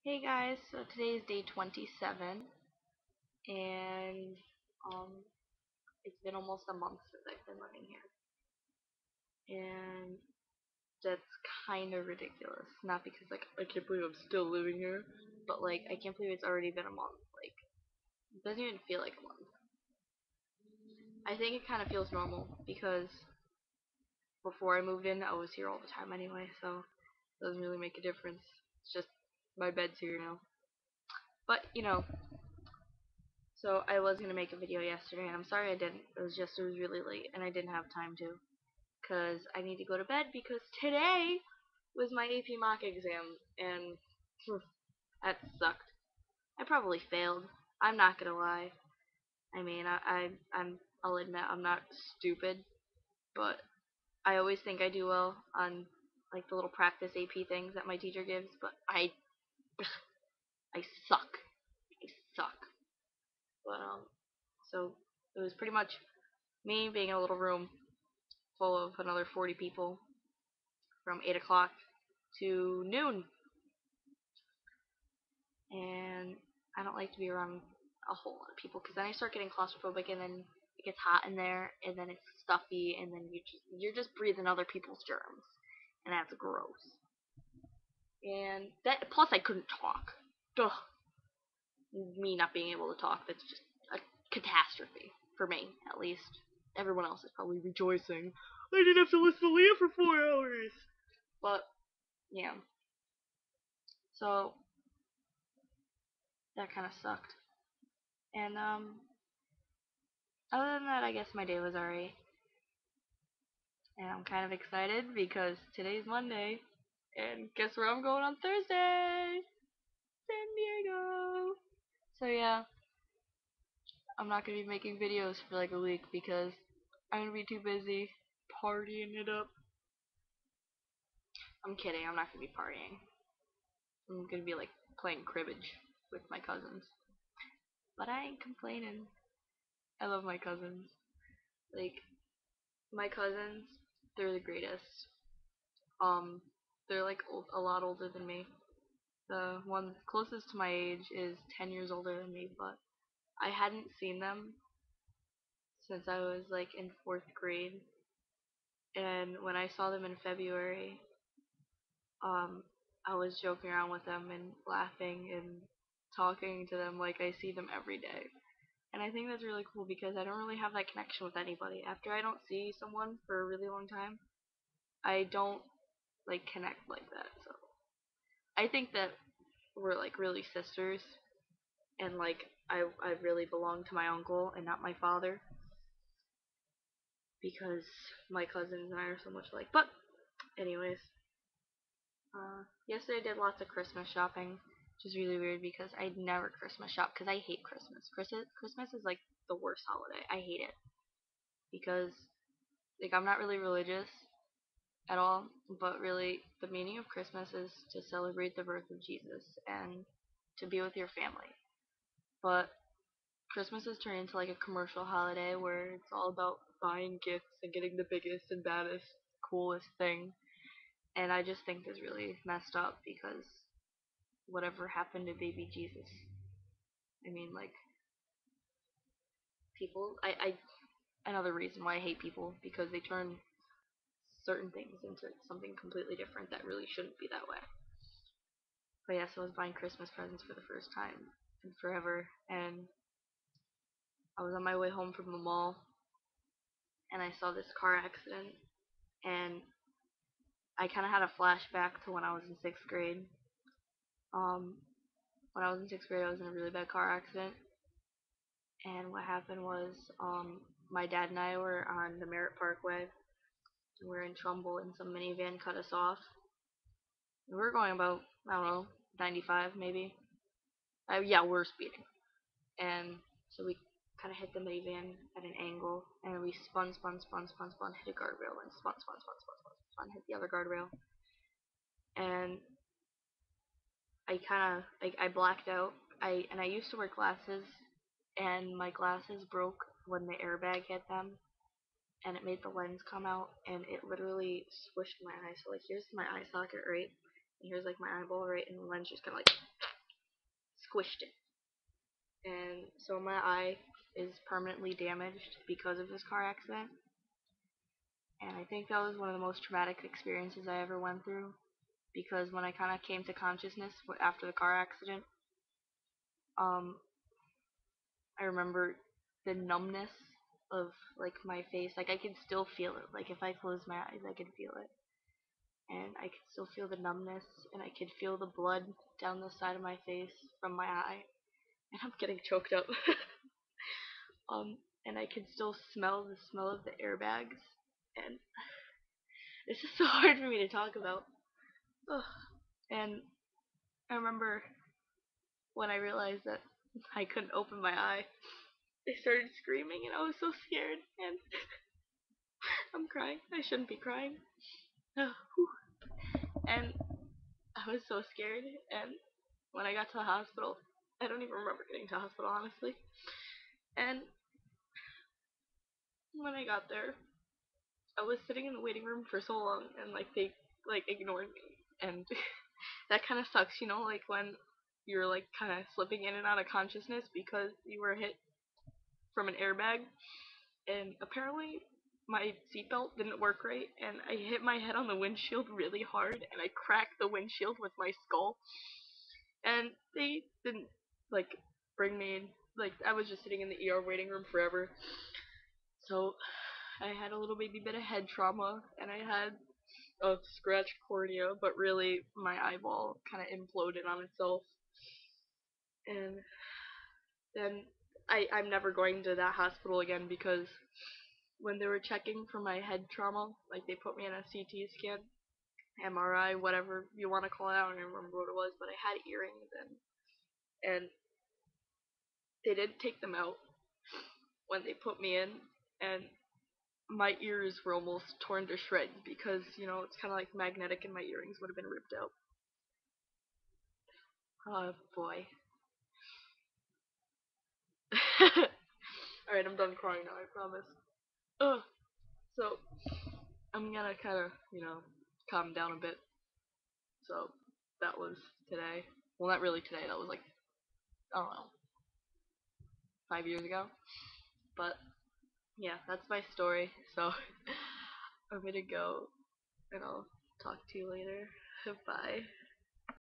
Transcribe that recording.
Hey guys, so today is day 27, and um, it's been almost a month since I've been living here, and that's kind of ridiculous. Not because I can't believe I'm still living here, but I can't believe it's already been a month. It doesn't even feel like a month. I think it kind of feels normal because before I moved in, I was here all the time anyway, so it doesn't really make a difference. It's just my bed's here now. But so I was gonna make a video yesterday, and I'm sorry I didn't. It was really late, and I didn't have time to, cause I need to go to bed because today was my AP mock exam, and that sucked. I probably failed. I'm not gonna lie. I mean, I'll admit I'm not stupid, but I always think I do well on the little practice AP things that my teacher gives, but I suck. I suck. But so it was pretty much me being in a little room full of another 40 people from 8 o'clock to noon. And I don't like to be around a whole lot of people because then I start getting claustrophobic, and then it gets hot in there, and then it's stuffy, and then you're just breathing other people's germs, and that's gross. And that plus I couldn't talk. Ugh, me not being able to talk, that's just a catastrophe for me, at least. Everyone else is probably rejoicing. I didn't have to listen to Leah for 4 hours. But yeah, so that kind of sucked. And other than that, I guess my day was alright. And I'm kind of excited because today's Monday, and guess where I'm going on Thursday? San Diego. So yeah, I'm not gonna be making videos for like a week because I'm gonna be too busy partying it up. I'm kidding. I'm not gonna be partying. I'm gonna be playing cribbage with my cousins. But I ain't complaining. I love my cousins. Like my cousins, they're the greatest. Um, they're a lot older than me. The one closest to my age is 10 years older than me, but I hadn't seen them since I was in fourth grade. And when I saw them in February, um, I was joking around with them and laughing and talking to them like I see them every day. And I think that's really cool because I don't really have that connection with anybody. After I don't see someone for a really long time, I don't connect like that. So I think that we're really sisters, and I really belong to my uncle and not my father because my cousins and I are so much alike. But anyways, yesterday I did lots of Christmas shopping, which is really weird because I never Christmas shop because I hate Christmas. Christmas is the worst holiday. I hate it because I'm not really religious at all, but really the meaning of Christmas is to celebrate the birth of Jesus and to be with your family. But Christmas has turned into a commercial holiday where it's all about buying gifts and getting the biggest and baddest, coolest thing. And I just think is really messed up because whatever happened to baby Jesus? I mean, people. Another reason why I hate people because they turn certain things into something completely different that really shouldn't be that way. But yeah, so I was buying Christmas presents for the first time in forever, and I was on my way home from the mall, and I saw this car accident, and I kind of had a flashback to when I was in sixth grade. Um, when I was in sixth grade, I was in a really bad car accident, and what happened was, my dad and I were on the Merritt Parkway, and we were in Trumbull, and some minivan cut us off. And we were going about, I don't know, 95 maybe. Yeah, we were speeding, and so we kind of hit the minivan at an angle, and we spun, hit a guardrail, and spun, hit the other guardrail, and I blacked out. I used to wear glasses, and my glasses broke when the airbag hit them, and it made the lens come out, and it literally swished my eye. So here's my eye socket right, and here's my eyeball right, and the lens just kind of squished it. And so my eye is permanently damaged because of this car accident. And I think that was one of the most traumatic experiences I ever went through, because when I kind of came to consciousness after the car accident, um, I remember the numbness of like my face. Like I could still feel it. Like if I closed my eyes, I could feel it, and I could still feel the numbness, and I could feel the blood down the side of my face from my eye, and I'm getting choked up. um, and I could still smell the smell of the airbags, and it's just so hard for me to talk about. Ugh. And I remember when I realized that I couldn't open my eye, I started screaming, and I was so scared, and I'm crying. I shouldn't be crying. And I was so scared, and when I got to the hospital, I don't even remember getting to the hospital, honestly. And when I got there, I was sitting in the waiting room for so long, and like they like ignored me, and that kind of sucks, you know, like when you're like kind of slipping in and out of consciousness because you were hit from an airbag, and apparently my seatbelt didn't work right, and I hit my head on the windshield really hard, and I cracked the windshield with my skull, and they didn't like bring me in. Like I was just sitting in the ER waiting room forever. So I had a little baby bit of head trauma, and I had a scratched cornea, but really my eyeball kind of imploded on itself. And then I'm never going to that hospital again, because when they were checking for my head trauma, like they put me in a CT scan, MRI, whatever you want to call it, I don't even remember what it was, but I had earrings and they didn't take them out when they put me in, and my ears were almost torn to shreds because, you know, it's kind of like magnetic and my earrings would have been ripped out. Oh boy. Alright, I'm done crying now, I promise. Ugh. So, I'm gonna kind of, you know, calm down a bit. So, that was today. Well, not really today, that was like, I don't know, 5 years ago. But, yeah, that's my story. So, I'm gonna go, and I'll talk to you later. Bye.